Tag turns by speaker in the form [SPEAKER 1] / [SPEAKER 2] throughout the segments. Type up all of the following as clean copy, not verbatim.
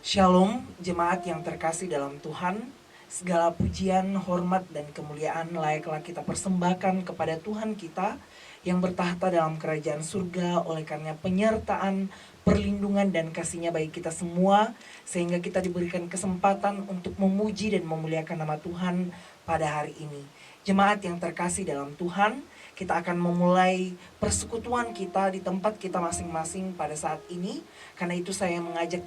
[SPEAKER 1] Shalom, jemaat yang terkasih dalam Tuhan. Segala pujian, hormat, dan kemuliaan layaklah kita persembahkan kepada Tuhan kita yang bertahta dalam kerajaan surga oleh karena penyertaan, perlindungan, dan kasih-Nya bagi kita semua, sehingga kita diberikan kesempatan untuk memuji dan memuliakan nama Tuhan pada hari ini. Jemaat yang terkasih dalam Tuhan, kita akan memulai persekutuan kita di tempat kita masing-masing pada saat ini. Karena itu saya mengajak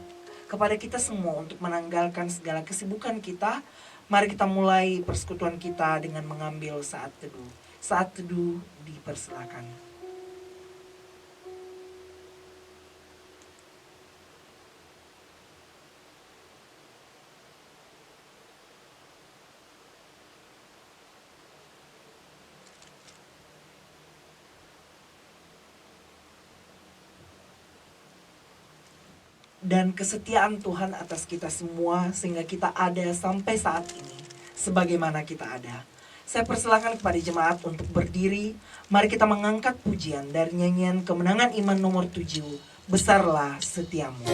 [SPEAKER 1] kepada kita semua untuk menanggalkan segala kesibukan kita. Mari kita mulai persekutuan kita dengan mengambil saat teduh. Saat teduh dipersilakan. Dan kesetiaan Tuhan atas kita semua sehingga kita ada sampai saat ini sebagaimana kita ada. Saya persilakan kepada jemaat untuk berdiri. Mari kita mengangkat pujian dari nyanyian Kemenangan Iman nomor 7, Besarlah Setiamu.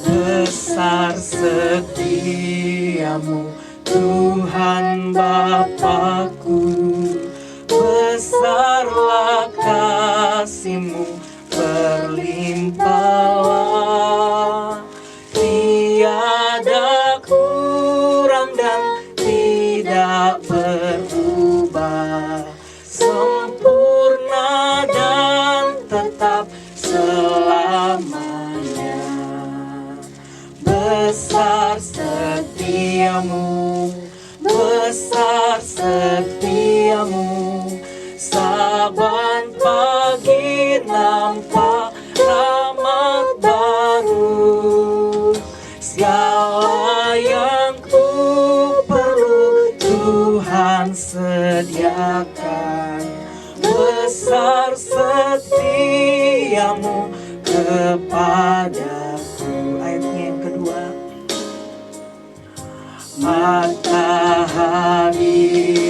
[SPEAKER 1] Besar setiamu Tuhan Bapakku, besarlah kasih-Mu berlimpahlah, tiada kurang dan tidak berubah, sempurna dan tetap selamanya. Besar setiamu, besar setiamu, saban pagi nampak rahmat baru. Segala yang ku perlu Tuhan sediakan. Besar setiamu kepadaku. Ayatnya yang kedua. Matahari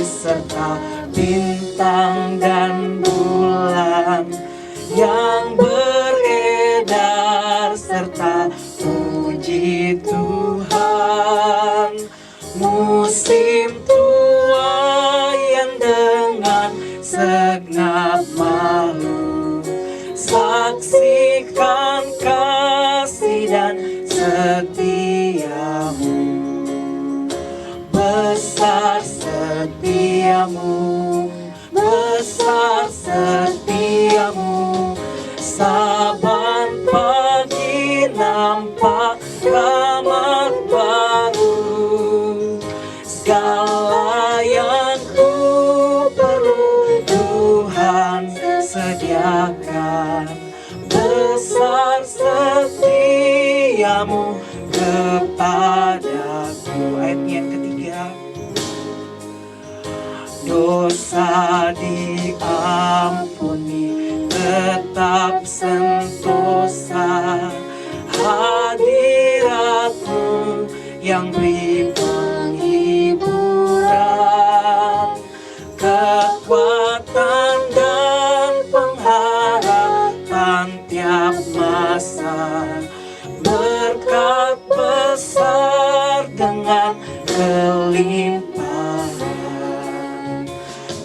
[SPEAKER 1] serta bintang dan bulan yang beredar serta puji Tuhan. Musim tua yang dengan segenap makhluk saksikan kasih dan setiamu. Besar setiamu, besar setiamu, saban pagi nampak rahmat baru. Segala yang ku perlu Tuhan sediakan. Besar setiamu kepadaku. Ayatnya yang ketiga. Dosa diampuni, tetap sentosa, hadirat-Mu yang beri penghiburan, kekuatan dan pengharapan tiap masa, berkat besar dengan kelimpahan.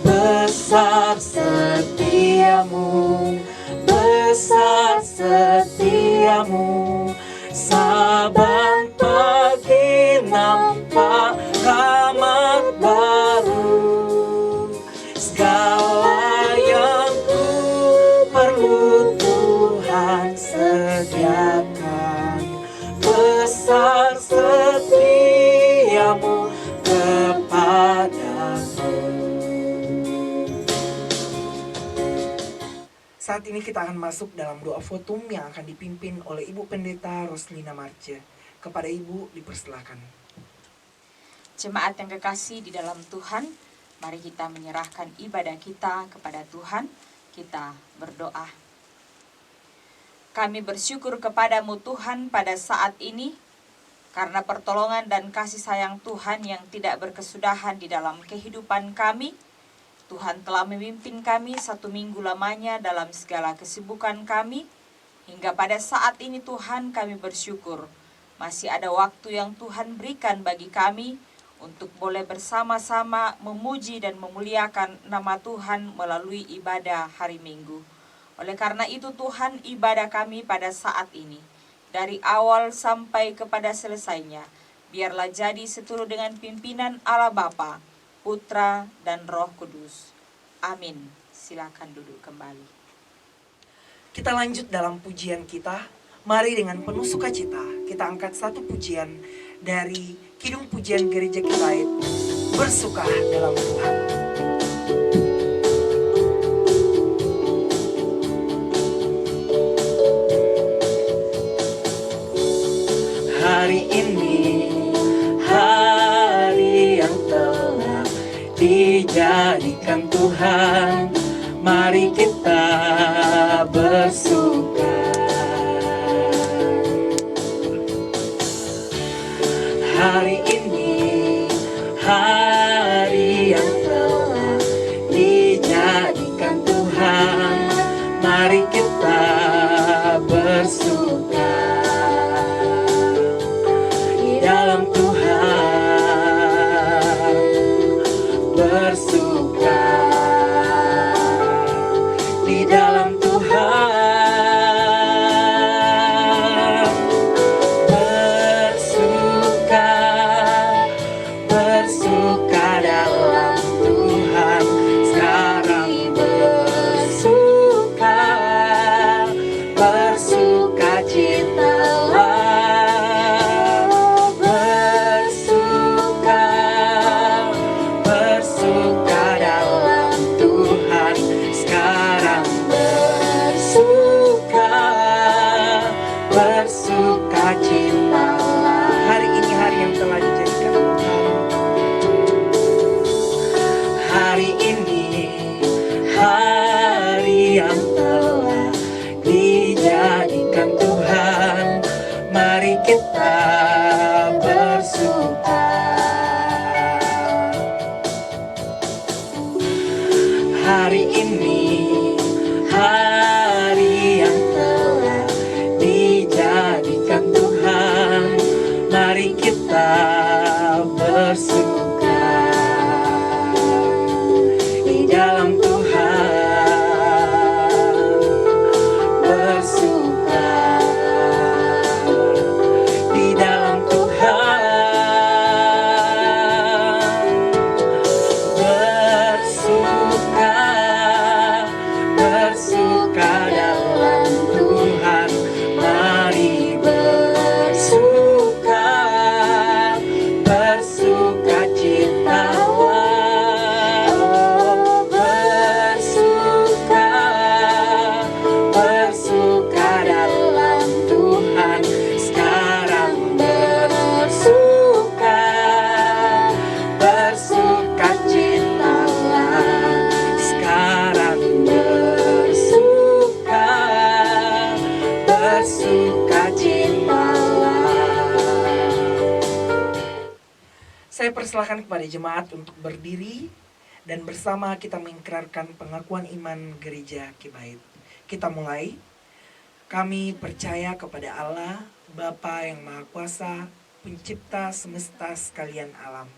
[SPEAKER 1] Besar setiamu, besar setiamu, saban pagi nampak rahmat baru. Segala yang ku perlu Tuhan sediakan. Besar setiamu kepadaku. Saat ini kita akan masuk dalam doa votum yang akan dipimpin oleh Ibu Pendeta Roslina Marce. Kepada Ibu dipersilakan.
[SPEAKER 2] Jemaat yang kekasih di dalam Tuhan, mari kita menyerahkan ibadah kita kepada Tuhan. Kita berdoa. Kami bersyukur kepadamu Tuhan pada saat ini Karena pertolongan dan kasih sayang Tuhan yang tidak berkesudahan di dalam kehidupan kami, Tuhan telah memimpin kami 1 minggu lamanya dalam segala kesibukan kami, hingga pada saat ini Tuhan kami bersyukur masih ada waktu yang Tuhan berikan bagi kami untuk boleh bersama-sama memuji dan memuliakan nama Tuhan melalui ibadah hari Minggu. Oleh karena itu Tuhan, ibadah kami pada saat ini, dari awal sampai kepada selesainya, biarlah jadi seturut dengan pimpinan Allah Bapa, Putra, dan Roh Kudus. Amin. Silakan duduk kembali.
[SPEAKER 1] Kita lanjut dalam pujian kita. Mari dengan penuh sukacita kita angkat satu pujian dari Kidung Pujian Gereja Kibait, Bersuka dalam Tuhan. Hari ini hari yang telah dijadikan Tuhan, mari kita bersuka. Hari ini hari yang telah dijadikan Tuhan, mari kita bersuka di dalam Tuhan, bersuka di dalam Tuhan, bersuka dalam Tuhan. Sekarang bersuka, bersuka citalah, bersuka, bersuka dalam Tuhan. Sekarang bersuka, bersuka citalah. Hari ini hari yang telah dijadikan Tuhan. Hari ini hari yang telah dijadikan Tuhan, mari kita bersuka. Hari ini hari yang telah dijadikan Tuhan, mari kita bersuka di dalam Tuhan, bersuka di dalam Tuhan, bersuka, bersuka dalam Tuhan, mari bersuka, bersuka citalah, bersuka, bersuka dalam Tuhan. Sekarang bersuka, bersuka citalah. Sekarang bersuka, bersuka citalah. Saya persilahkan kepada jemaat untuk berdiri dan bersama kita mengikrarkan pengakuan iman Gereja Kibait. Kita mulai. Kami percaya kepada Allah, Bapa yang Maha Kuasa, Pencipta semesta sekalian alam.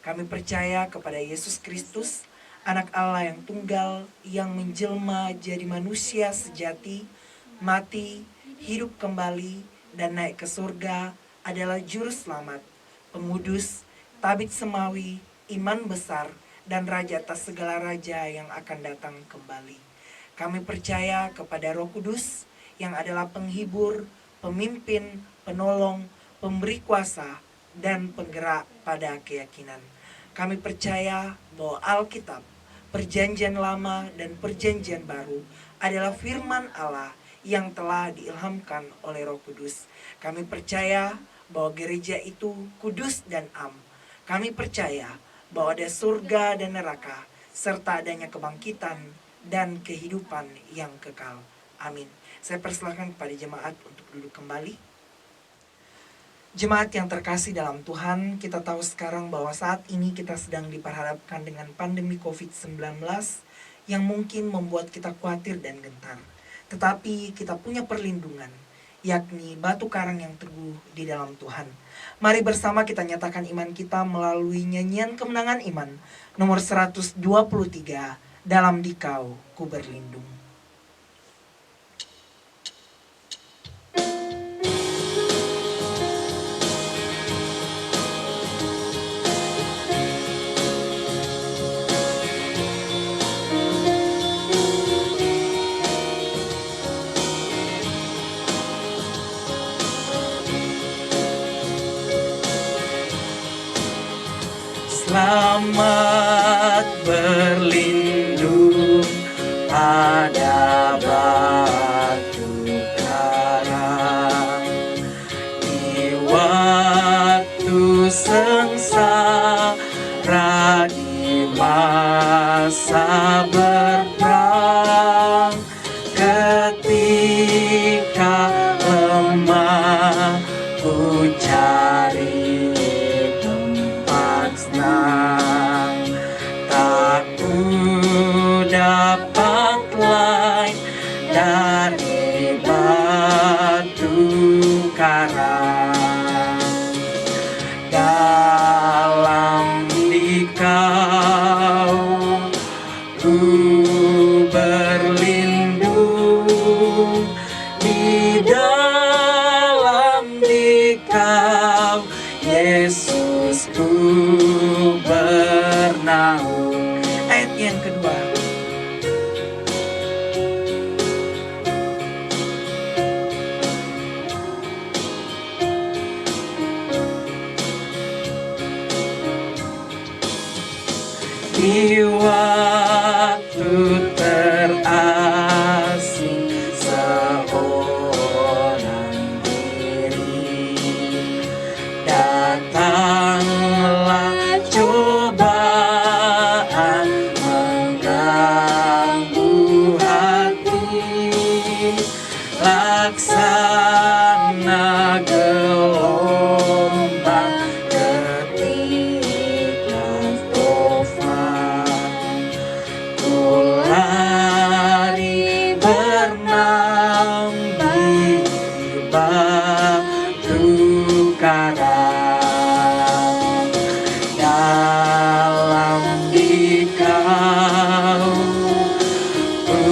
[SPEAKER 1] Kami percaya kepada Yesus Kristus, Anak Allah yang tunggal, yang menjelma jadi manusia sejati, mati, hidup kembali, dan naik ke surga, adalah Juru Selamat, Pengudus, Tabib Semawi, Iman besar, dan Raja atas segala raja yang akan datang kembali. Kami percaya kepada Roh Kudus, yang adalah penghibur, pemimpin, penolong, pemberi kuasa, dan penggerak pada keyakinan. Kami percaya bahwa Alkitab, Perjanjian Lama dan Perjanjian Baru adalah firman Allah yang telah diilhamkan oleh Roh Kudus. Kami percaya bahwa gereja itu kudus dan am. Kami percaya bahwa ada surga dan neraka, serta adanya kebangkitan dan kehidupan yang kekal. Amin. Saya persilahkan kepada jemaat untuk duduk kembali. Jemaat yang terkasih dalam Tuhan, kita tahu sekarang bahwa saat ini kita sedang diperhadapkan dengan pandemi COVID-19 yang mungkin membuat kita khawatir dan gentar. Tetapi kita punya perlindungan, yakni batu karang yang teguh di dalam Tuhan. Mari bersama kita nyatakan iman kita melalui nyanyian kemenangan iman nomor 123, dalam Dikau ku berlindung. Selamat berlindung pada batu karang di waktu sengsara, di masa berperang, ketika lemah ku cari tempat senang, tak ku dapat lain dari batu karang. Dalam Dikau ku berlindung, di dalam Dikau Yesus ku bernaung. Ayat yang kedua. Di waktu terasing seorang diri, datanglah cobaan mengganggu hati, laksana gelombang ketika tofan, ku lari berenang di batu karang. Dalam Dikau ku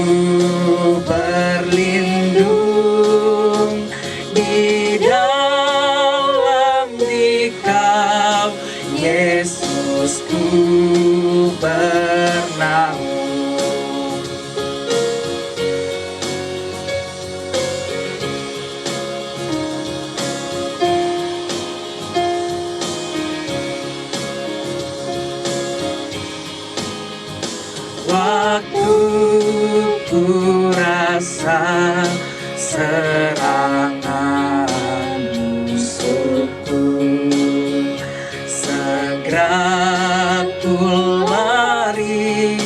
[SPEAKER 1] berlindung, di dalam Dikau Yesus ku bernaung. Waktu ku rasa serangan musuhku, segera ku lari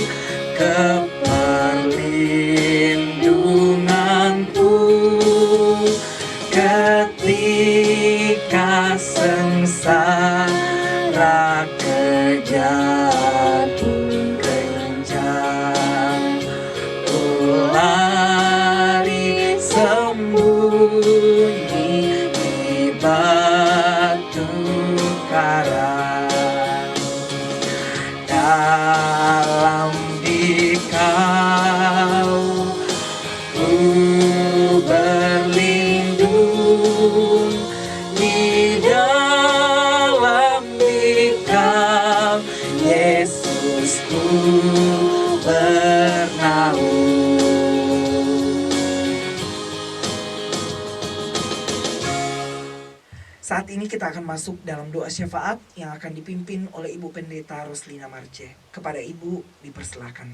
[SPEAKER 1] ke perlindunganku, ketika sengsara kejar ku lari sembunyi di batu karang. Dalam Dikau ku berlindung, di dalam Dikau Yesus ku bernaung. Saat ini kita akan masuk dalam doa syafaat yang akan dipimpin oleh Ibu Pendeta Roslina Marce. Kepada Ibu dipersilakan.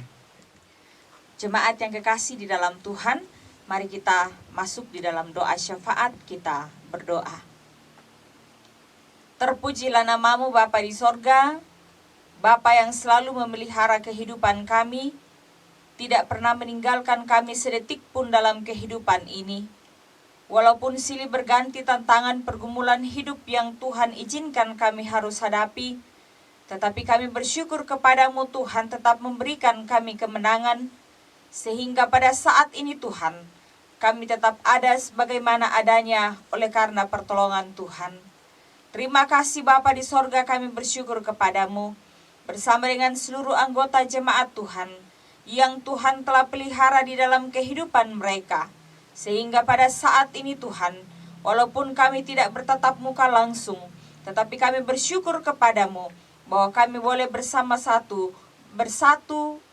[SPEAKER 2] Jemaat yang kekasih di dalam Tuhan, mari kita masuk di dalam doa syafaat, kita berdoa. Terpujilah namamu Bapa di sorga, Bapa yang selalu memelihara kehidupan kami, tidak pernah meninggalkan kami sedetik pun dalam kehidupan ini. Walaupun silih berganti tantangan pergumulan hidup yang Tuhan izinkan kami harus hadapi, tetapi kami bersyukur kepadamu Tuhan tetap memberikan kami kemenangan, sehingga pada saat ini Tuhan, kami tetap ada sebagaimana adanya oleh karena pertolongan Tuhan. Terima kasih Bapa di sorga, kami bersyukur kepadamu, bersama dengan seluruh anggota jemaat Tuhan, yang Tuhan telah pelihara di dalam kehidupan mereka. Sehingga pada saat ini Tuhan, walaupun kami tidak bertatap muka langsung, tetapi kami bersyukur kepadamu, bahwa kami boleh bersatu,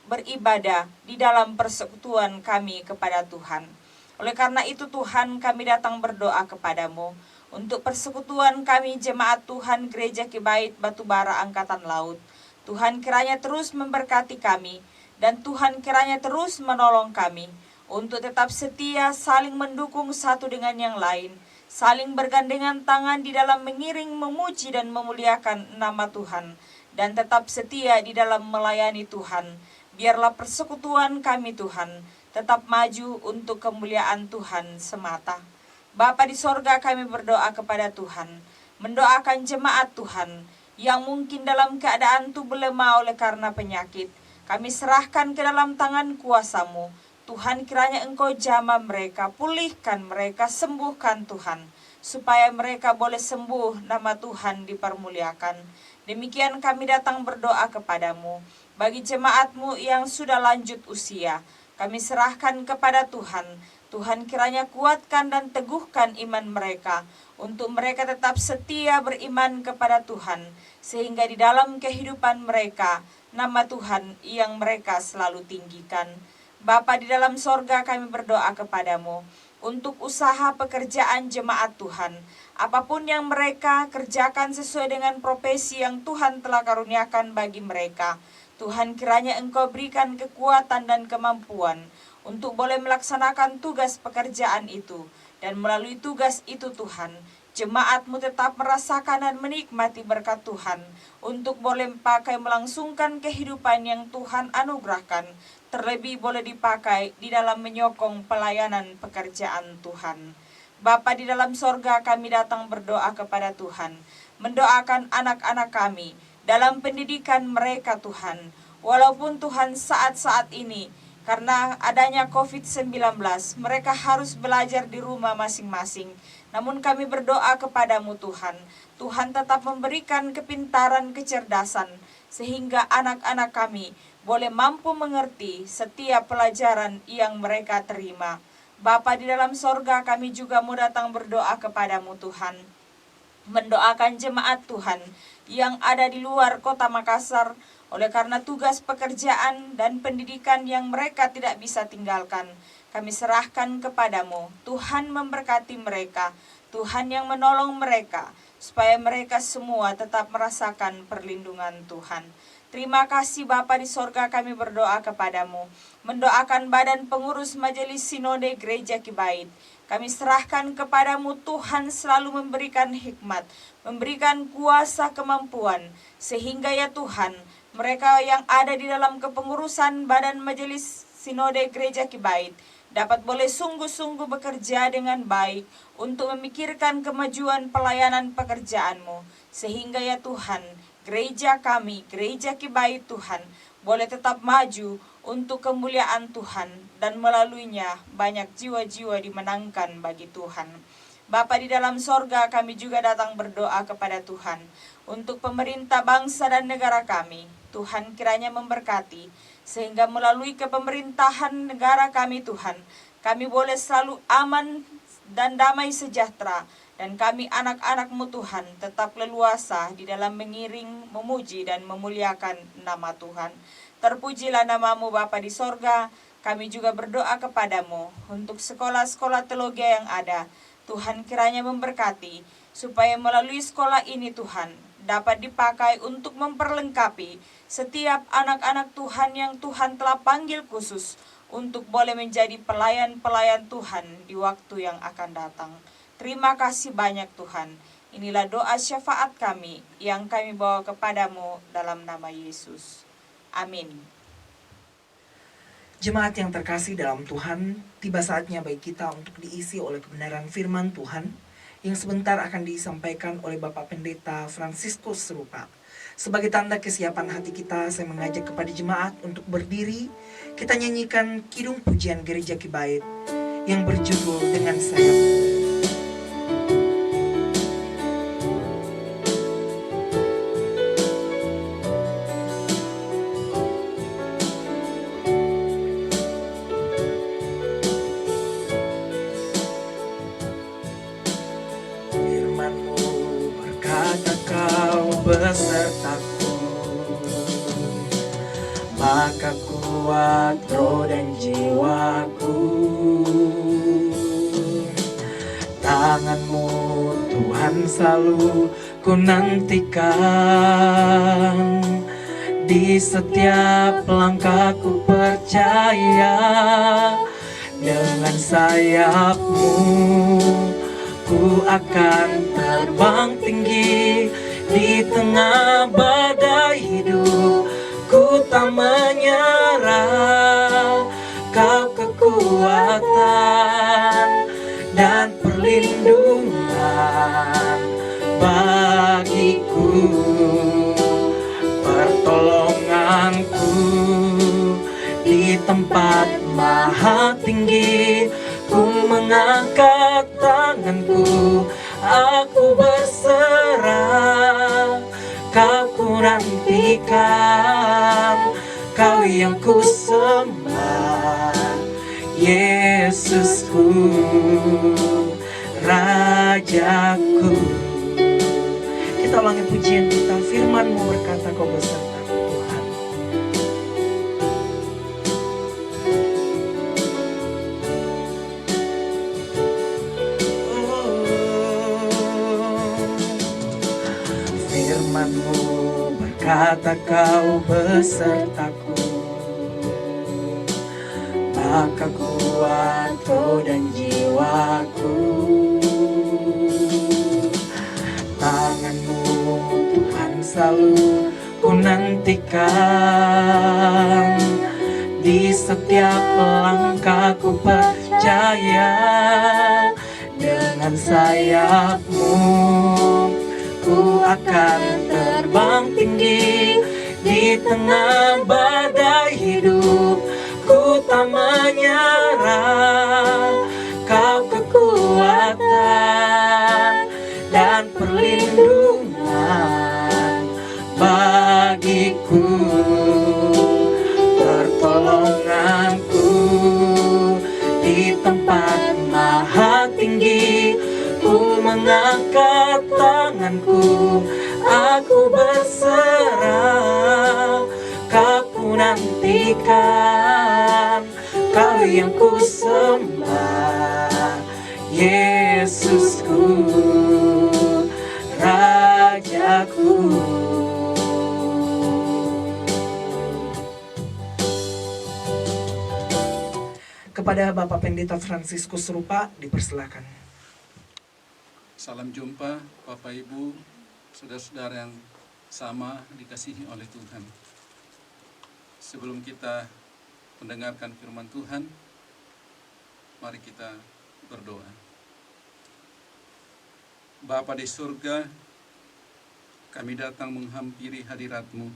[SPEAKER 2] beribadah di dalam persekutuan kami kepada Tuhan. Oleh karena itu Tuhan, kami datang berdoa kepadamu, untuk persekutuan kami jemaat Tuhan Gereja Kibait Batubara Angkatan Laut. Tuhan kiranya terus memberkati kami, dan Tuhan kiranya terus menolong kami, untuk tetap setia saling mendukung satu dengan yang lain, saling bergandengan tangan di dalam mengiring, memuji dan memuliakan nama Tuhan, dan tetap setia di dalam melayani Tuhan. Biarlah persekutuan kami Tuhan tetap maju untuk kemuliaan Tuhan semata. Bapa di sorga, kami berdoa kepada Tuhan, mendoakan jemaat Tuhan yang mungkin dalam keadaan tubuh lemah oleh karena penyakit. Kami serahkan ke dalam tangan kuasa-Mu. Tuhan kiranya Engkau jamah mereka, pulihkan mereka, sembuhkan Tuhan, supaya mereka boleh sembuh, nama Tuhan dipermuliakan. Demikian kami datang berdoa kepadamu, bagi jemaat-Mu yang sudah lanjut usia, kami serahkan kepada Tuhan. Tuhan kiranya kuatkan dan teguhkan iman mereka, untuk mereka tetap setia beriman kepada Tuhan, sehingga di dalam kehidupan mereka, nama Tuhan yang mereka selalu tinggikan. Bapa di dalam sorga, kami berdoa kepadamu untuk usaha pekerjaan jemaat Tuhan. Apapun yang mereka kerjakan sesuai dengan profesi yang Tuhan telah karuniakan bagi mereka, Tuhan kiranya Engkau berikan kekuatan dan kemampuan untuk boleh melaksanakan tugas pekerjaan itu. Dan melalui tugas itu Tuhan, jemaat-Mu tetap merasakan dan menikmati berkat Tuhan, untuk boleh pakai melangsungkan kehidupan yang Tuhan anugerahkan, terlebih boleh dipakai di dalam menyokong pelayanan pekerjaan Tuhan. Bapa di dalam sorga, kami datang berdoa kepada Tuhan, mendoakan anak-anak kami dalam pendidikan mereka Tuhan. Walaupun Tuhan saat-saat ini, karena adanya COVID-19, mereka harus belajar di rumah masing-masing. Namun kami berdoa kepadamu Tuhan, Tuhan tetap memberikan kepintaran, kecerdasan, sehingga anak-anak kami boleh mampu mengerti setiap pelajaran yang mereka terima. Bapa di dalam sorga, kami juga mau datang berdoa kepadamu Tuhan, mendoakan jemaat Tuhan yang ada di luar kota Makassar, oleh karena tugas pekerjaan dan pendidikan yang mereka tidak bisa tinggalkan. Kami serahkan kepadamu, Tuhan memberkati mereka, Tuhan yang menolong mereka, supaya mereka semua tetap merasakan perlindungan Tuhan. Terima kasih Bapa di sorga, kami berdoa kepadamu, mendoakan badan pengurus Majelis Sinode Gereja Kibait. Kami serahkan kepadamu Tuhan, selalu memberikan hikmat, memberikan kuasa kemampuan, sehingga ya Tuhan, mereka yang ada di dalam kepengurusan badan Majelis Sinode Gereja Kibait dapat boleh sungguh-sungguh bekerja dengan baik untuk memikirkan kemajuan pelayanan pekerjaan-Mu, sehingga ya Tuhan, gereja kami, Gereja Kibait Tuhan, boleh tetap maju untuk kemuliaan Tuhan, dan melaluinya banyak jiwa-jiwa dimenangkan bagi Tuhan. Bapa di dalam sorga, kami juga datang berdoa kepada Tuhan untuk pemerintah bangsa dan negara kami. Tuhan kiranya memberkati, sehingga melalui kepemerintahan negara kami Tuhan, kami boleh selalu aman dan damai sejahtera, dan kami anak-anak-Mu Tuhan tetap leluasa di dalam mengiring, memuji dan memuliakan nama Tuhan. Terpujilah nama-Mu Bapa di sorga. Kami juga berdoa kepadamu untuk sekolah-sekolah teologi yang ada. Tuhan kiranya memberkati, supaya melalui sekolah ini Tuhan dapat dipakai untuk memperlengkapi setiap anak-anak Tuhan yang Tuhan telah panggil khusus untuk boleh menjadi pelayan-pelayan Tuhan di waktu yang akan datang. Terima kasih banyak Tuhan. Inilah doa syafaat kami yang kami bawa kepadamu dalam nama Yesus. Amin.
[SPEAKER 1] Jemaat yang terkasih dalam Tuhan, tiba saatnya bagi kita untuk diisi oleh kebenaran firman Tuhan yang sebentar akan disampaikan oleh Bapak Pendeta Fransiskus Serupa. Sebagai tanda kesiapan hati kita, saya mengajak kepada jemaat untuk berdiri. Kita nyanyikan Kidung Pujian Gereja Kibait yang berjudul Dengan Sayap. Besertaku, maka kuat roh dan jiwaku. Tangan-Mu Tuhan selalu ku nantikan, di setiap langkahku percaya. Dengan sayap-Mu ku akan terbang tinggi. Di tengah badai hidup ku tak menyerah. Kau kekuatan dan perlindungan bagiku, pertolonganku di tempat maha tinggi. Ku mengangkat tanganku, aku berserah. Kau ku nantikan, Kau yang ku sembah, Yesusku, Rajaku. Kita ulangi pujian kita. Firman-Mu berkata, Kau beserta Tuhan. Firman-Mu berkata, Kau besertaku, maka kuat roh dan jiwaku. Tangan-Mu Tuhan selalu ku nantikan, di setiap langkahku percaya. Dengan sayap-Mu ku akan terbang tinggi. Di tengah badai hidup ku tak menyerah. Kau kekuatan dan perlindungan bagiku, pertolonganku di tempat maha tinggi. Ku mengangkat tanganku, aku berserah. Kau ku nantikan, Kau yang ku sembah, Yesusku, Rajaku. Kepada Bapak Pendeta Fransiskus Serupa dipersilakan.
[SPEAKER 3] Salam jumpa Bapak Ibu, saudara-saudara yang sama dikasihi oleh Tuhan. Sebelum kita mendengarkan firman Tuhan, mari kita berdoa. Bapa di surga, kami datang menghampiri hadirat-Mu,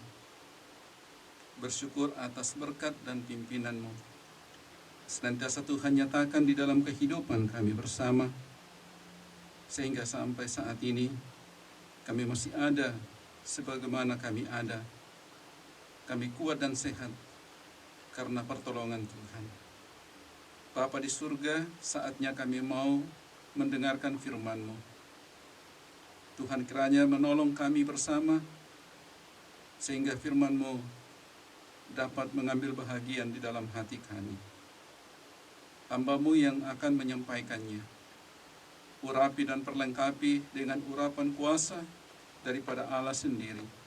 [SPEAKER 3] bersyukur atas berkat dan pimpinan-Mu. Senantiasa Tuhan nyatakan di dalam kehidupan kami bersama, sehingga sampai saat ini kami masih ada sebagaimana kami ada. Kami kuat dan sehat karena pertolongan Tuhan. Bapa di surga, saatnya kami mau mendengarkan firman-Mu. Tuhan kiranya menolong kami bersama, sehingga firman-Mu dapat mengambil bahagian di dalam hati kami. Hamba-Mu yang akan menyampaikannya, urapi dan perlengkapi dengan urapan kuasa daripada Allah sendiri,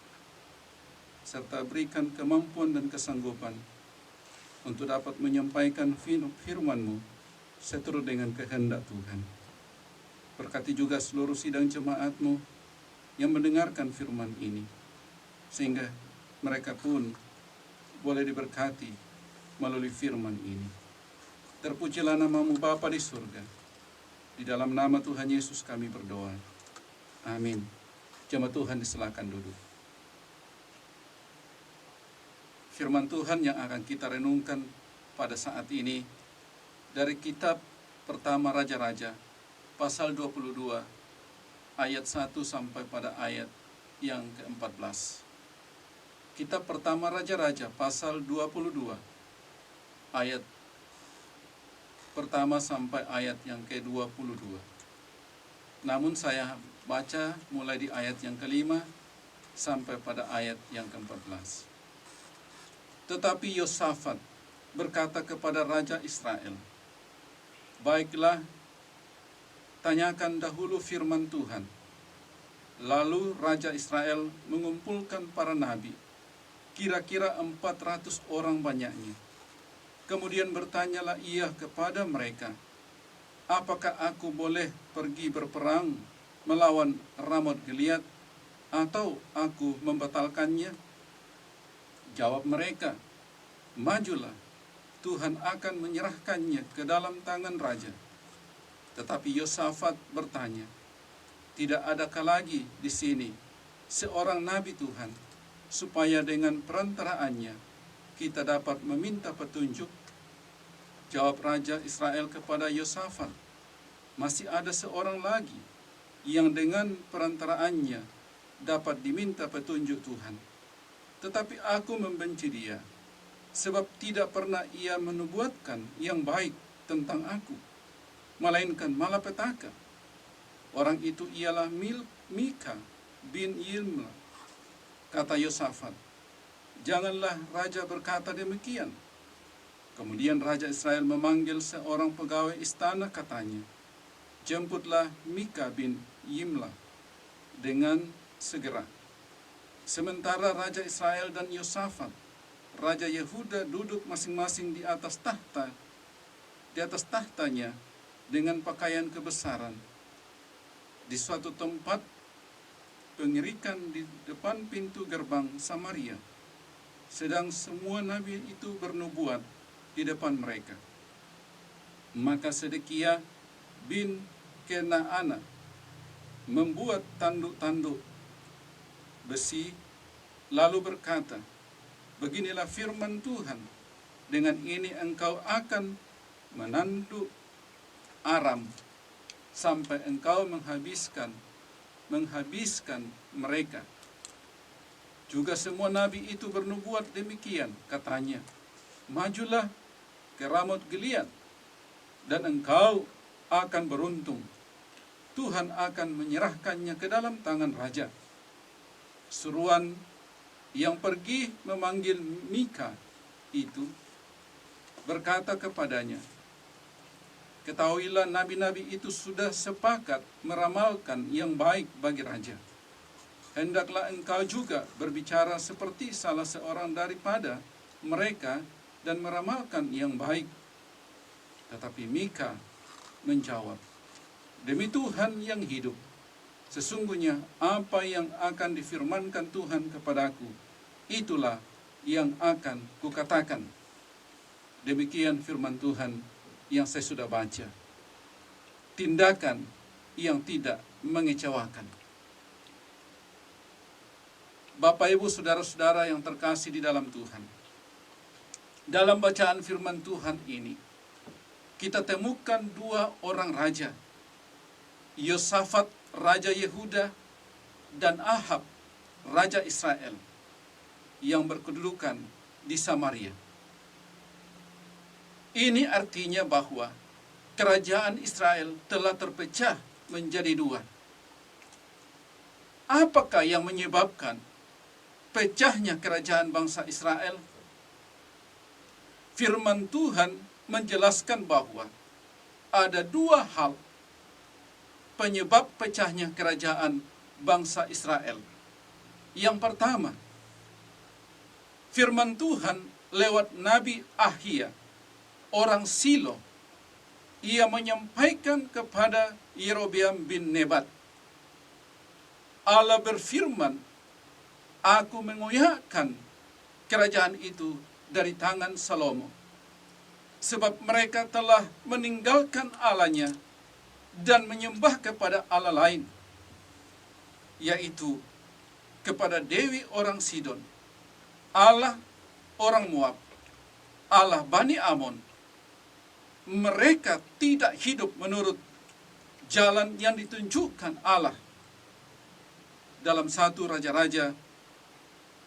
[SPEAKER 3] serta berikan kemampuan dan kesanggupan untuk dapat menyampaikan firman-Mu seturut dengan kehendak Tuhan. Berkati juga seluruh sidang jemaat-Mu yang mendengarkan firman ini, sehingga mereka pun boleh diberkati melalui firman ini. Terpujilah nama-Mu Bapa di surga. Di dalam nama Tuhan Yesus kami berdoa. Amin. Jemaat Tuhan disilakan duduk. Firman Tuhan yang akan kita renungkan pada saat ini dari kitab pertama Raja-Raja pasal 22 ayat 1 sampai pada ayat yang ke-14. Kitab pertama Raja-Raja pasal 22 ayat pertama sampai ayat yang ke-22. Namun saya baca mulai di ayat yang kelima sampai pada ayat yang ke-14. Tetapi Yosafat berkata kepada Raja Israel, "Baiklah, tanyakan dahulu firman Tuhan." Lalu Raja Israel mengumpulkan para nabi, kira-kira 400 orang banyaknya. Kemudian bertanyalah ia kepada mereka, "Apakah aku boleh pergi berperang melawan Ramot Gilead, atau aku membatalkannya?" Jawab mereka, "Majulah, Tuhan akan menyerahkannya ke dalam tangan raja." Tetapi Yosafat bertanya, "Tidak adakah lagi di sini seorang nabi Tuhan, supaya dengan perantaraannya kita dapat meminta petunjuk?" Jawab Raja Israel kepada Yosafat, "Masih ada seorang lagi yang dengan perantaraannya dapat diminta petunjuk Tuhan. Tetapi aku membenci dia, sebab tidak pernah ia menubuatkan yang baik tentang aku, melainkan malapetaka. Orang itu ialah Mika bin Yimla." Kata Yosafat, "Janganlah raja berkata demikian." Kemudian Raja Israel memanggil seorang pegawai istana, katanya, "Jemputlah Mika bin Yimla dengan segera." Sementara Raja Israel dan Yosafat, Raja Yehuda, duduk masing-masing di atas tahtanya dengan pakaian kebesaran di suatu tempat pengirikan di depan pintu gerbang Samaria, sedang semua nabi itu bernubuat di depan mereka. Maka Sedekia bin Kenaana membuat tanduk-tanduk besi, lalu berkata, "Beginilah firman Tuhan, dengan ini engkau akan menanduk Aram sampai engkau menghabiskan mereka." Juga semua nabi itu bernubuat demikian, katanya, "Majulah ke Ramot Gilead, dan engkau akan beruntung. Tuhan akan menyerahkannya ke dalam tangan raja." Seruan yang pergi memanggil Mika itu berkata kepadanya, "Ketahuilah, nabi-nabi itu sudah sepakat meramalkan yang baik bagi raja. Hendaklah engkau juga berbicara seperti salah seorang daripada mereka dan meramalkan yang baik." Tetapi Mika menjawab, "Demi Tuhan yang hidup, sesungguhnya apa yang akan difirmankan Tuhan kepadaku, itulah yang akan kukatakan." Demikian firman Tuhan yang saya sudah baca. Tindakan yang tidak mengecewakan. Bapak, Ibu, saudara-saudara yang terkasih di dalam Tuhan, dalam bacaan firman Tuhan ini, kita temukan dua orang raja, Yosafat Raja Yehuda dan Ahab Raja Israel, yang berkedudukan di Samaria. Ini artinya bahwa kerajaan Israel telah terpecah menjadi dua. Apakah yang menyebabkan pecahnya kerajaan bangsa Israel? Firman Tuhan menjelaskan bahwa ada dua hal penyebab pecahnya kerajaan bangsa Israel. Yang pertama, firman Tuhan lewat Nabi Ahia, orang Silo, ia menyampaikan kepada Yerobeam bin Nebat, Allah berfirman, "Aku mengoyakkan kerajaan itu dari tangan Salomo, sebab mereka telah meninggalkan Allahnya dan menyembah kepada Allah lain, yaitu kepada dewi orang Sidon, Allah orang Moab, Allah Bani Amon. Mereka tidak hidup menurut jalan yang ditunjukkan Allah dalam 1 Raja-Raja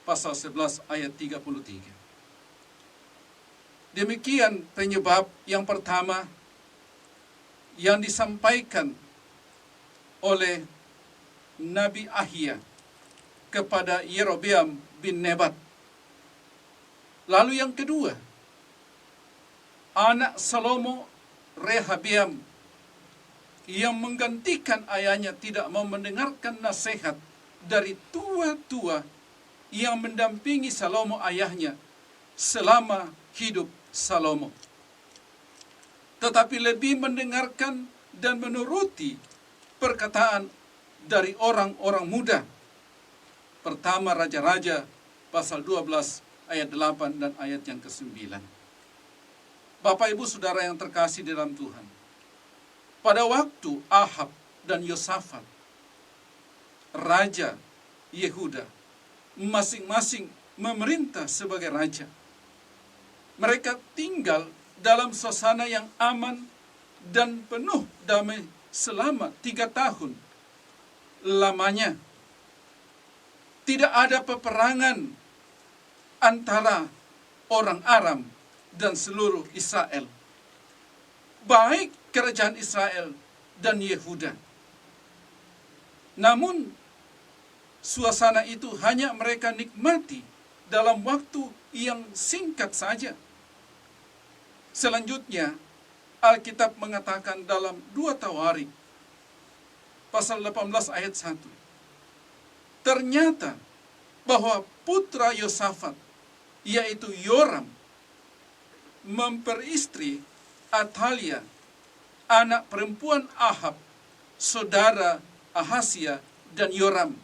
[SPEAKER 3] pasal 11 ayat 33. Demikian penyebab yang pertama yang disampaikan oleh Nabi Ahia kepada Yerobeam bin Nebat. Lalu yang kedua, anak Salomo, Rehabeam, yang menggantikan ayahnya tidak mau mendengarkan nasihat dari tua-tua yang mendampingi Salomo ayahnya selama hidup Salomo, tetapi lebih mendengarkan dan menuruti perkataan dari orang-orang muda. Pertama Raja-Raja pasal 12 ayat 8 dan ayat yang ke-9. Bapak Ibu Saudara yang terkasih di dalam Tuhan, pada waktu Ahab dan Yosafat, Raja Yehuda, masing-masing memerintah sebagai raja, mereka tinggal dalam suasana yang aman dan penuh damai selama 3 tahun lamanya. Tidak ada peperangan antara orang Aram dan seluruh Israel, baik kerajaan Israel dan Yehuda. Namun suasana itu hanya mereka nikmati dalam waktu yang singkat saja. Selanjutnya Alkitab mengatakan dalam 2 Tawarik pasal 18 ayat 1, ternyata bahwa putra Yosafat, yaitu Yoram, memperistri Atalia, anak perempuan Ahab, saudara Ahasia dan Yoram.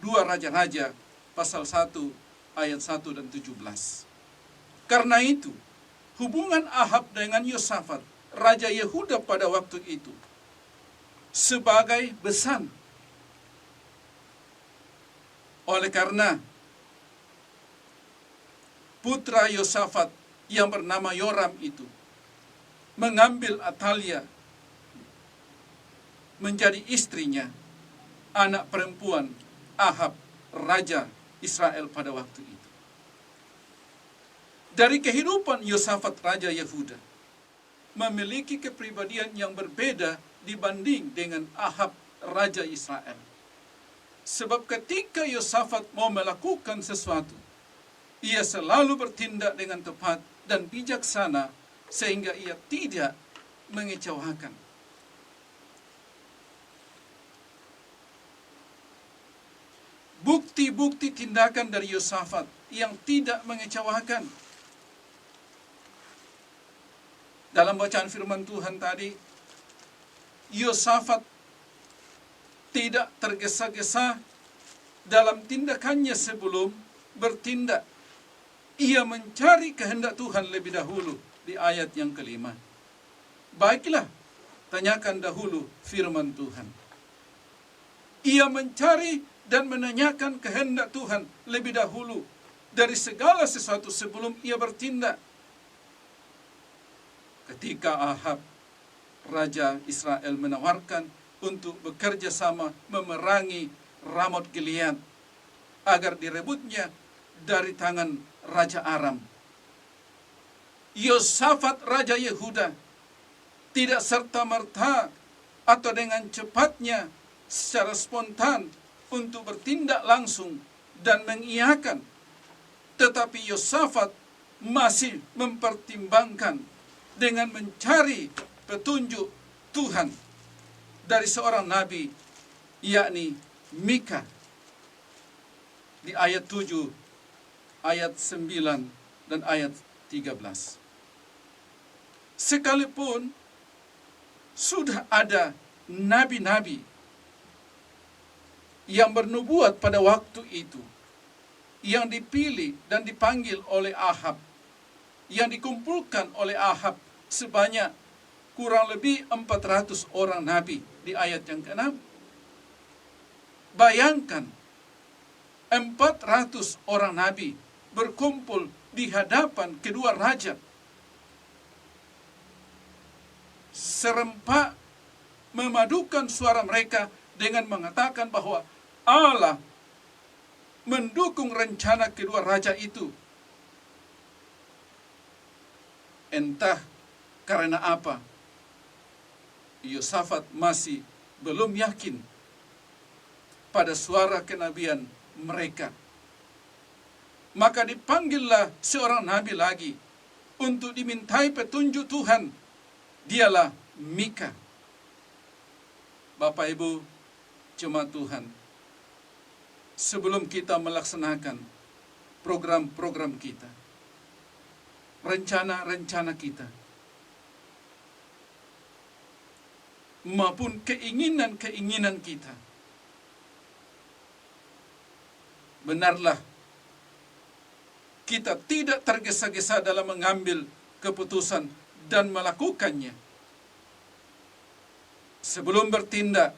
[SPEAKER 3] 2 Raja-Raja pasal 1 ayat 1 dan 17. Karena itu, hubungan Ahab dengan Yosafat, Raja Yehuda pada waktu itu, sebagai besan. Oleh karena putra Yosafat yang bernama Yoram itu mengambil Atalia menjadi istrinya, anak perempuan Ahab, Raja Israel pada waktu itu. Dari kehidupan Yosafat Raja Yehuda memiliki kepribadian yang berbeda dibanding dengan Ahab Raja Israel. Sebab ketika Yosafat mau melakukan sesuatu, ia selalu bertindak dengan tepat dan bijaksana sehingga ia tidak mengecewakan. Bukti-bukti tindakan dari Yosafat yang tidak mengecewakan. Dalam bacaan firman Tuhan tadi, Yosafat tidak tergesa-gesa dalam tindakannya sebelum bertindak. Ia mencari kehendak Tuhan lebih dahulu di ayat yang ke-5. Baiklah, tanyakan dahulu firman Tuhan. Ia mencari dan menanyakan kehendak Tuhan lebih dahulu dari segala sesuatu sebelum ia bertindak. Ketika Ahab, Raja Israel, menawarkan untuk bekerja sama memerangi Ramot Gilead agar direbutnya dari tangan Raja Aram, Yosafat Raja Yehuda tidak serta-merta atau dengan cepatnya secara spontan untuk bertindak langsung dan mengiyakan, tetapi Yosafat masih mempertimbangkan dengan mencari petunjuk Tuhan dari seorang nabi, yakni Mika. Di ayat 7, ayat 9, dan ayat 13. Sekalipun sudah ada nabi-nabi yang bernubuat pada waktu itu, yang dipilih dan dipanggil oleh Ahab, yang dikumpulkan oleh Ahab sebanyak kurang lebih 400 orang nabi di ayat yang ke-6. Bayangkan 400 orang nabi berkumpul di hadapan kedua raja. Serempak memadukan suara mereka dengan mengatakan bahwa Allah mendukung rencana kedua raja itu. Entah karena apa, Yosafat masih belum yakin pada suara kenabian mereka. Maka dipanggillah seorang nabi lagi untuk dimintai petunjuk Tuhan. Dialah Mika. Bapak Ibu jemaat Tuhan, sebelum kita melaksanakan program-program kita, rencana-rencana kita, maupun keinginan-keinginan kita, benarlah kita tidak tergesa-gesa dalam mengambil keputusan dan melakukannya. Sebelum bertindak,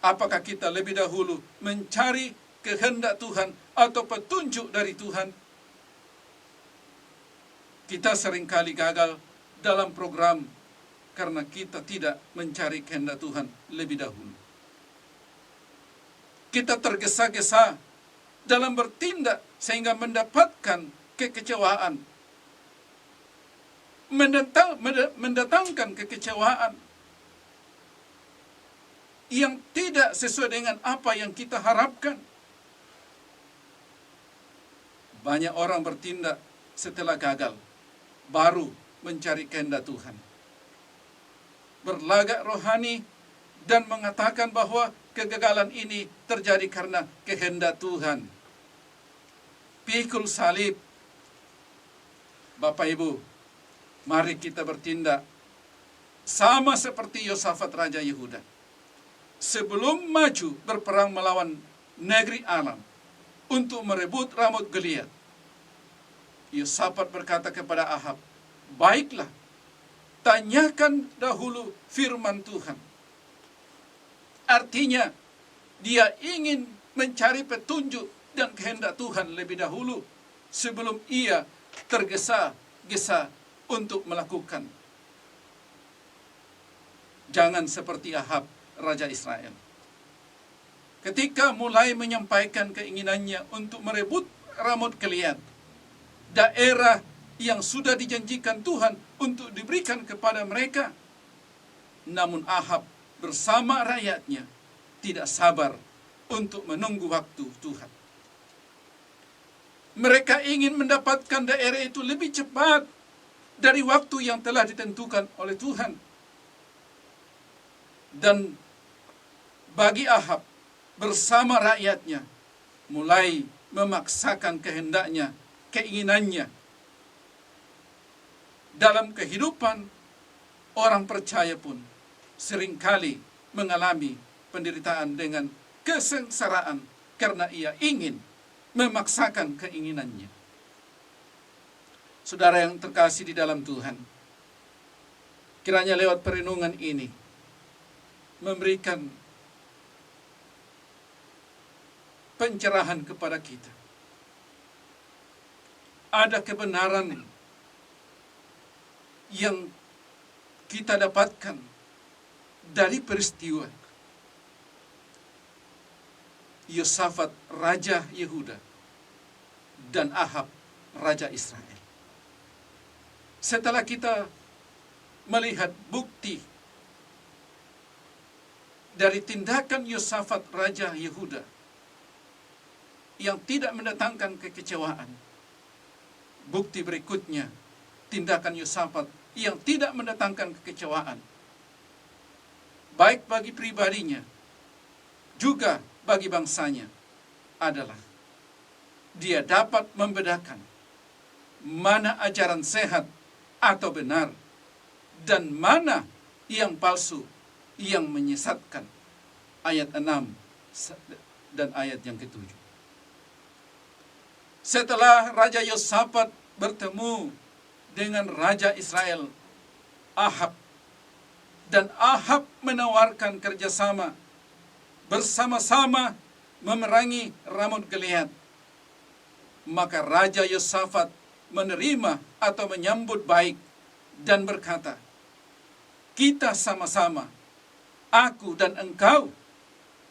[SPEAKER 3] apakah kita lebih dahulu mencari kehendak Tuhan atau petunjuk dari Tuhan? Kita seringkali gagal dalam program karena kita tidak mencari kehendak Tuhan lebih dahulu. Kita tergesa-gesa dalam bertindak sehingga mendapatkan kekecewaan, mendatangkan kekecewaan yang tidak sesuai dengan apa yang kita harapkan. Banyak orang bertindak setelah gagal, baru mencari kehendak Tuhan. Berlagak rohani dan mengatakan bahwa kegagalan ini terjadi karena kehendak Tuhan. Pikul salib. Bapak Ibu, mari kita bertindak sama seperti Yosafat Raja Yehuda. Sebelum maju berperang melawan negeri alam untuk merebut Ramot Gilead, Yosafat berkata kepada Ahab, baiklah, tanyakan dahulu firman Tuhan. Artinya, dia ingin mencari petunjuk dan kehendak Tuhan lebih dahulu sebelum ia tergesa-gesa untuk melakukan. Jangan seperti Ahab, Raja Israel. Ketika mulai menyampaikan keinginannya untuk merebut Ramot Gilead, daerah yang sudah dijanjikan Tuhan untuk diberikan kepada mereka, namun Ahab bersama rakyatnya tidak sabar untuk menunggu waktu Tuhan. Mereka ingin mendapatkan daerah itu lebih cepat dari waktu yang telah ditentukan oleh Tuhan. Dan bagi Ahab bersama rakyatnya mulai memaksakan kehendaknya, keinginannya. Dalam kehidupan orang percaya pun seringkali mengalami penderitaan dengan kesengsaraan karena ia ingin memaksakan keinginannya. Saudara yang terkasih di dalam Tuhan, kiranya lewat perenungan ini memberikan pencerahan kepada kita. Ada kebenaran yang kita dapatkan dari peristiwa Yosafat Raja Yehuda dan Ahab Raja Israel. Setelah kita melihat bukti dari tindakan Yosafat Raja Yehuda yang tidak mendatangkan kekecewaan, bukti berikutnya tindakan Yosafat yang tidak mendatangkan kekecewaan, baik bagi pribadinya juga bagi bangsanya, adalah dia dapat membedakan mana ajaran sehat atau benar dan mana yang palsu, yang menyesatkan. Ayat 6 dan ayat yang ke-7. Setelah Raja Yosafat bertemu dengan Raja Israel, Ahab. Dan Ahab menawarkan kerjasama bersama-sama memerangi Ramot Gilead. Maka Raja Yosafat menerima atau menyambut baik dan berkata, kita sama-sama, aku dan engkau,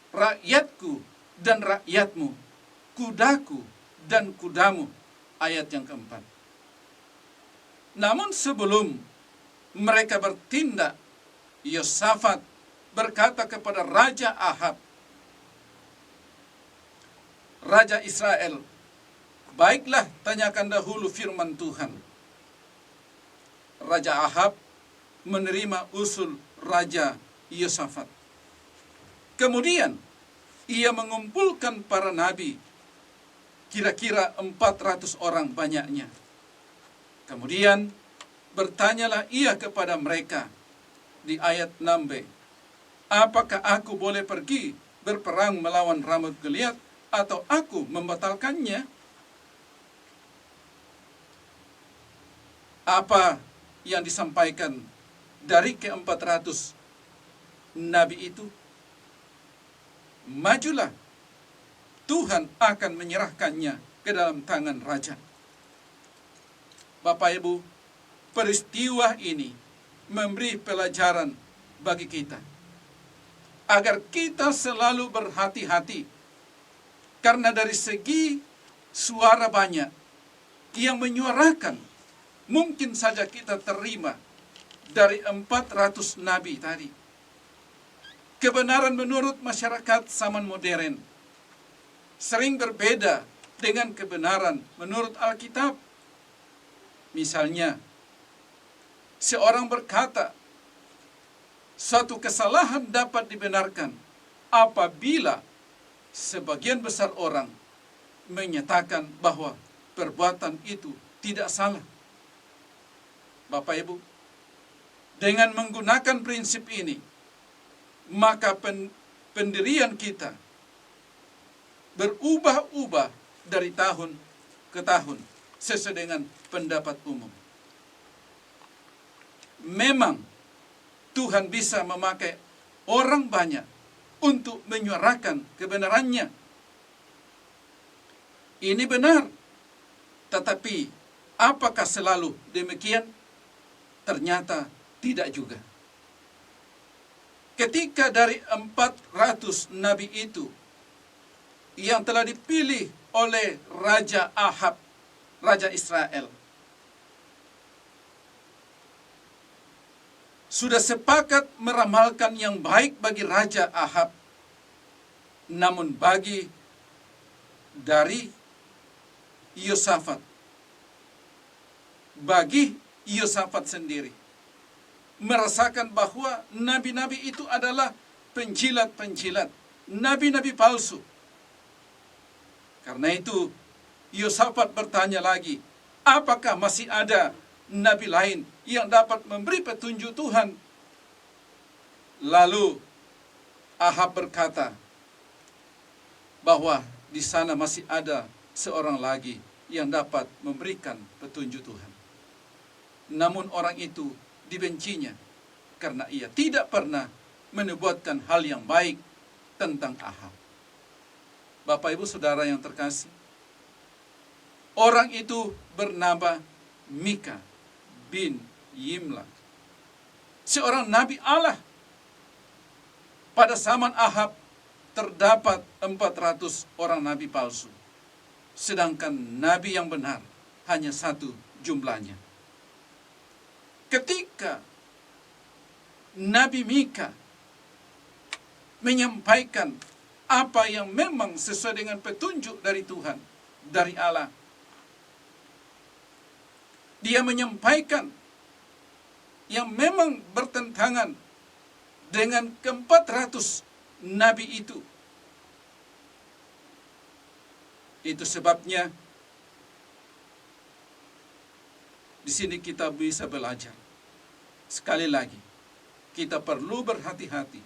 [SPEAKER 3] rakyatku dan rakyatmu, kudaku dan kudamu. Ayat yang keempat. Namun sebelum mereka bertindak, Yosafat berkata kepada Raja Ahab, Raja Israel, baiklah tanyakan dahulu firman Tuhan. Raja Ahab menerima usul Raja Yosafat. Kemudian ia mengumpulkan para nabi, kira-kira 400 orang banyaknya. Kemudian bertanyalah ia kepada mereka di ayat 6b, apakah aku boleh pergi berperang melawan Ramot Gilead atau aku membatalkannya? Apa yang disampaikan dari ke-400 nabi itu? Majulah, Tuhan akan menyerahkannya ke dalam tangan raja. Bapak Ibu, peristiwa ini memberi pelajaran bagi kita, agar kita selalu berhati-hati, karena dari segi suara banyak yang menyuarakan, mungkin saja kita terima dari 400 nabi tadi. Kebenaran menurut masyarakat zaman modern sering berbeda dengan kebenaran menurut Alkitab. Misalnya, seorang berkata, suatu kesalahan dapat dibenarkan apabila sebagian besar orang menyatakan bahwa perbuatan itu tidak salah. Bapak Ibu, dengan menggunakan prinsip ini, maka pendirian kita berubah-ubah dari tahun ke tahun sesuai dengan pendapat umum. Memang Tuhan bisa memakai orang banyak untuk menyuarakan kebenarannya. Ini benar. Tetapi apakah selalu demikian? Ternyata tidak juga. Ketika dari 400 nabi itu yang telah dipilih oleh Raja Ahab, Raja Israel, sudah sepakat meramalkan yang baik bagi Raja Ahab, namun bagi dari Yosafat, bagi Yosafat sendiri, merasakan bahwa nabi-nabi itu adalah penjilat-penjilat, nabi-nabi palsu. Karena itu, Yosafat bertanya lagi, apakah masih ada nabi lain yang dapat memberi petunjuk Tuhan? Lalu Ahab berkata bahwa di sana masih ada seorang lagi yang dapat memberikan petunjuk Tuhan. Namun orang itu dibencinya karena ia tidak pernah menubuatkan hal yang baik tentang Ahab. Bapak Ibu Saudara yang terkasih, orang itu bernama Mika bin Yimla, seorang nabi Allah. Pada zaman Ahab terdapat 400 orang nabi palsu, sedangkan nabi yang benar hanya satu jumlahnya. Ketika Nabi Mika menyampaikan apa yang memang sesuai dengan petunjuk dari Tuhan, dari Allah, dia menyampaikan yang memang bertentangan dengan ke-400 nabi itu. Itu sebabnya di sini kita bisa belajar. Sekali lagi, kita perlu berhati-hati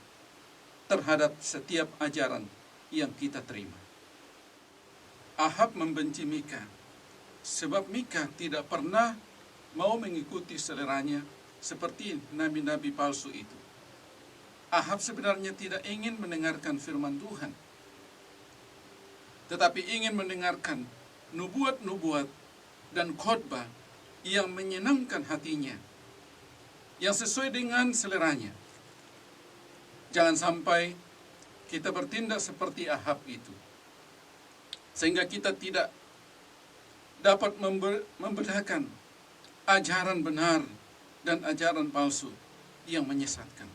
[SPEAKER 3] terhadap setiap ajaran yang kita terima. Ahab membenci Mika sebab Mika tidak pernah mau mengikuti seleranya seperti nabi-nabi palsu itu. Ahab sebenarnya tidak ingin mendengarkan firman Tuhan, tetapi ingin mendengarkan nubuat-nubuat dan khotbah yang menyenangkan hatinya, yang sesuai dengan seleranya. Jangan sampai kita bertindak seperti Ahab itu, sehingga kita tidak dapat membedakan ajaran benar dan ajaran palsu yang menyesatkan,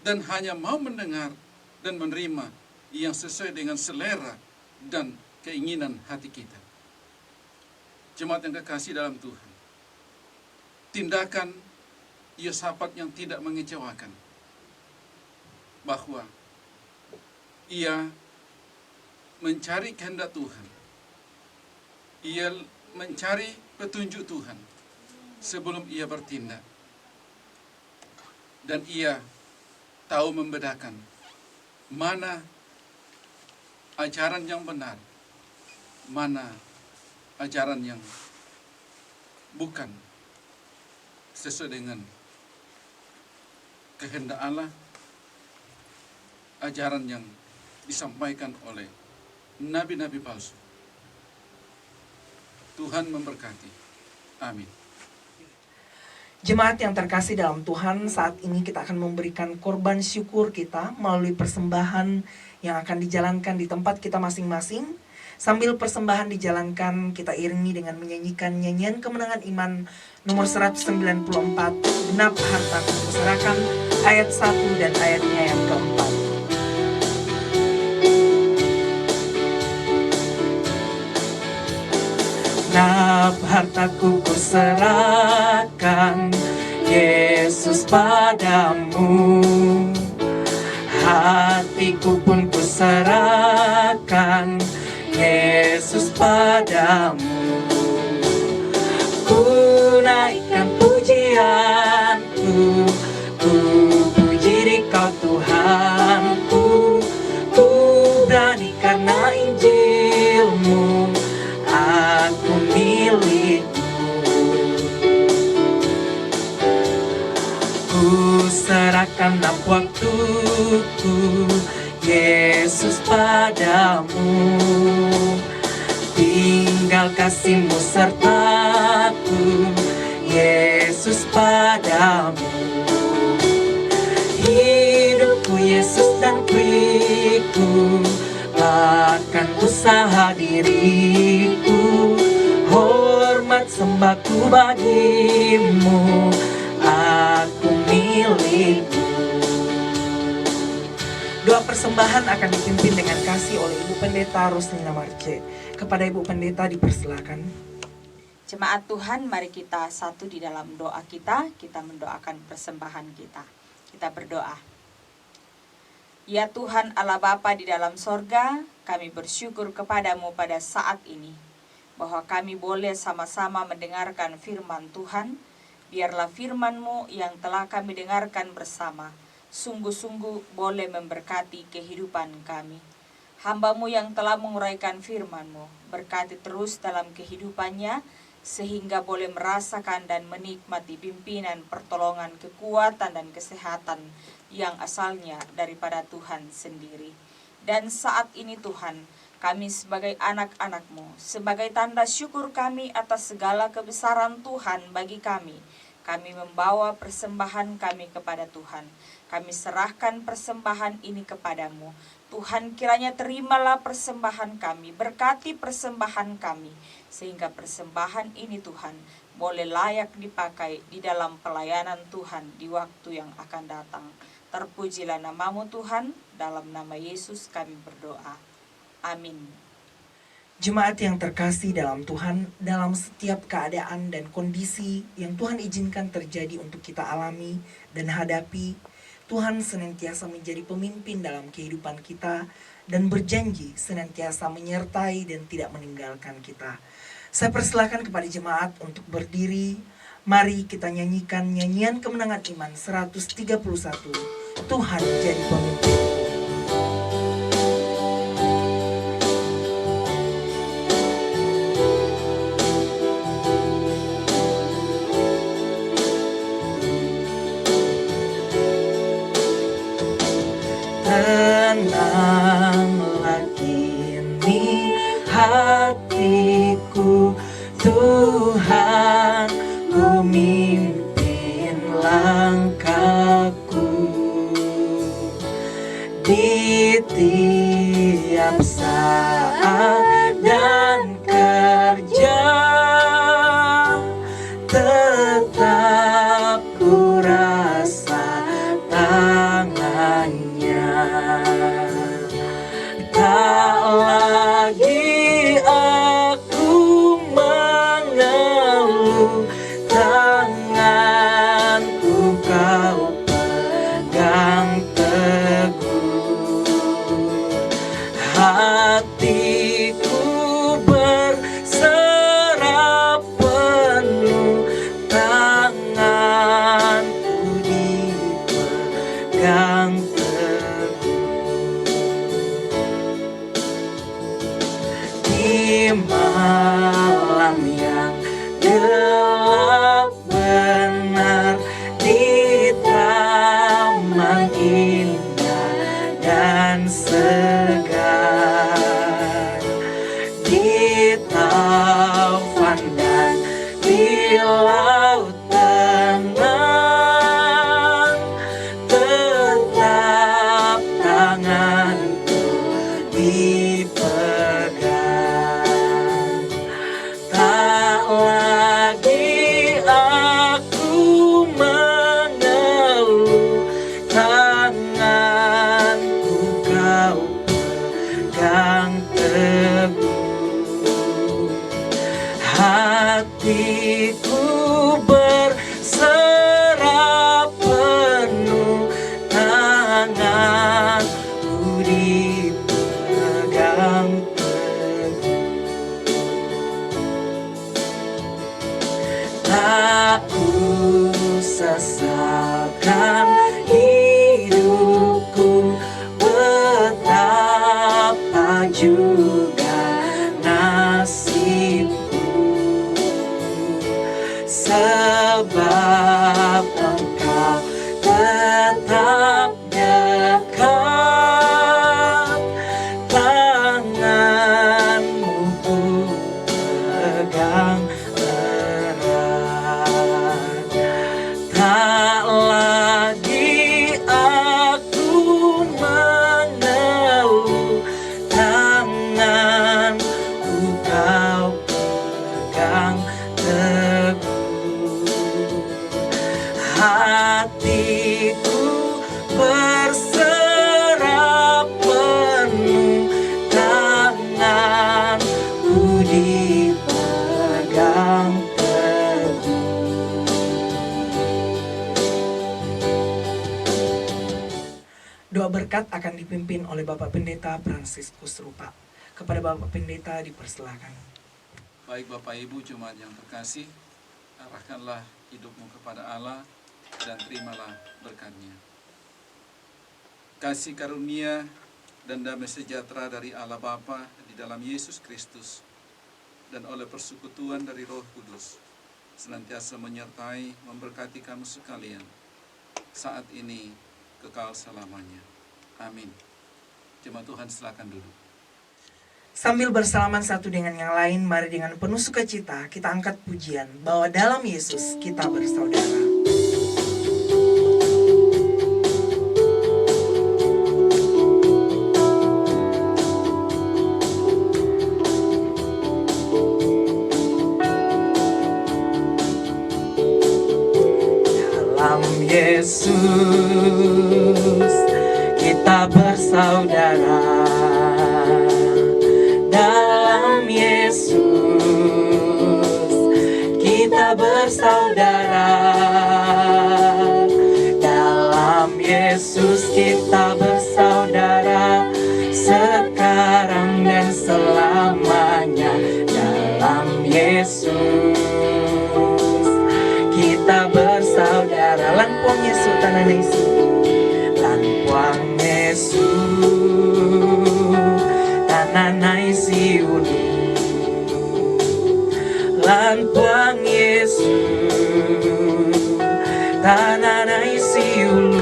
[SPEAKER 3] dan hanya mau mendengar dan menerima yang sesuai dengan selera dan keinginan hati kita. Jemaat yang kekasih dalam Tuhan, tindakan Yosafat yang tidak mengecewakan, bahwa ia mencari kehendak Tuhan, ia mencari petunjuk Tuhan sebelum ia bertindak, dan ia tahu membedakan mana ajaran yang benar, mana ajaran yang bukan sesuai dengan kehendak Allah, ajaran yang disampaikan oleh nabi-nabi palsu. Tuhan memberkati. Amin.
[SPEAKER 1] Jemaat yang terkasih dalam Tuhan, saat ini kita akan memberikan korban syukur kita melalui persembahan yang akan dijalankan di tempat kita masing-masing. Sambil persembahan dijalankan, kita iringi dengan menyanyikan nyanyian kemenangan iman nomor 194, genap hartaku kuserahkan, ayat 1 dan ayatnya yang keempat. Genap hartaku kuserahkan, Yesus padamu. Hatiku pun kuserahkan, Yesus padamu. Ku naikkan pujianku, ku puji Dikau Tuhanku. Ku berani karena Injil-Mu, aku milik-Mu. Ku serahkan waktuku, Yesus padamu. Tinggal kasih-Mu sertaku, Yesus padamu. Hidupku Yesus dan beriku, bahkan usaha diriku, hormat sembahku bagi-Mu, aku milik-Mu. Doa persembahan akan dipimpin dengan kasih oleh Ibu Pendeta Roslina Marce. Kepada Ibu Pendeta dipersilakan.
[SPEAKER 2] Jemaat Tuhan, mari kita satu di dalam doa kita mendoakan persembahan kita. Kita berdoa. Ya Tuhan Allah Bapa di dalam sorga, kami bersyukur kepadamu pada saat ini, bahwa kami boleh sama-sama mendengarkan firman Tuhan. Biarlah firman-Mu yang telah kami dengarkan bersama, sungguh-sungguh boleh memberkati kehidupan kami. Hamba-Mu yang telah menguraikan firman-Mu, berkati terus dalam kehidupannya, sehingga boleh merasakan dan menikmati pimpinan, pertolongan, kekuatan, dan kesehatan yang asalnya daripada Tuhan sendiri. Dan saat ini Tuhan, kami sebagai anak-anak-Mu, sebagai tanda syukur kami atas segala kebesaran Tuhan bagi kami membawa persembahan kami kepada Tuhan. Kami serahkan persembahan ini kepadamu. Tuhan, kiranya terimalah persembahan kami, berkati persembahan kami, sehingga persembahan ini Tuhan boleh layak dipakai di dalam pelayanan Tuhan di waktu yang akan datang. Terpujilah nama-Mu Tuhan, dalam nama Yesus kami berdoa. Amin.
[SPEAKER 1] Jemaat yang terkasih dalam Tuhan, dalam setiap keadaan dan kondisi yang Tuhan izinkan terjadi untuk kita alami dan hadapi, Tuhan senantiasa menjadi pemimpin dalam kehidupan kita dan berjanji senantiasa menyertai dan tidak meninggalkan kita. Saya persilakan kepada jemaat untuk berdiri. Mari kita nyanyikan nyanyian kemenangan iman 131. Tuhan jadi pemimpin. hatiku berserah penuh, tanganku dipegang teguh. Tak kusesalkan hidupku, betapa juga nasibku, sebab Engkau tetap dekat, tanganmu ku pegang erat. Tak lagi aku mengeluh, tanganku kau pegang teguh. Hatiku berserah penuh, tanganku dipegang teguh. Doa berkat akan dipimpin oleh Bapak Pendeta Fransiskus Rupa. Kepada Bapak Pendeta dipersilakan.
[SPEAKER 3] Baik Bapak Ibu jemaat yang terkasih, arahkanlah hidupmu kepada Allah dan terimalah berkat-Nya. Kasih karunia dan damai sejahtera dari Allah Bapa di dalam Yesus Kristus dan oleh persekutuan dari Roh Kudus senantiasa menyertai memberkati kamu sekalian saat ini kekal selamanya. Amin. Jemaat Tuhan silakan duduk.
[SPEAKER 1] Sambil bersalaman satu dengan yang lain, mari dengan penuh sukacita kita angkat pujian bahwa dalam Yesus kita bersaudara. Dalam Yesus kita bersaudara. Dalam Yesus kita bersaudara. Dalam Yesus kita bersaudara, sekarang dan selamanya. Dalam Yesus kita bersaudara. Lan puang Yesus tanah Yesus. Lan puang Yesus tananay si ulu. Lan puang Yesus tananay si ulu.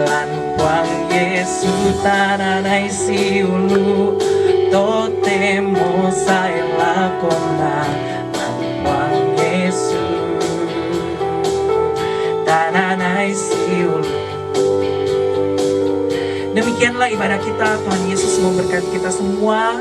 [SPEAKER 1] Lan puang Yesus tananay si ulu. Totemo sa ilakona. Lan puang Yesus tananay si ulu. Demikianlah ibadah kita. Tuhan Yesus memberkati kita semua.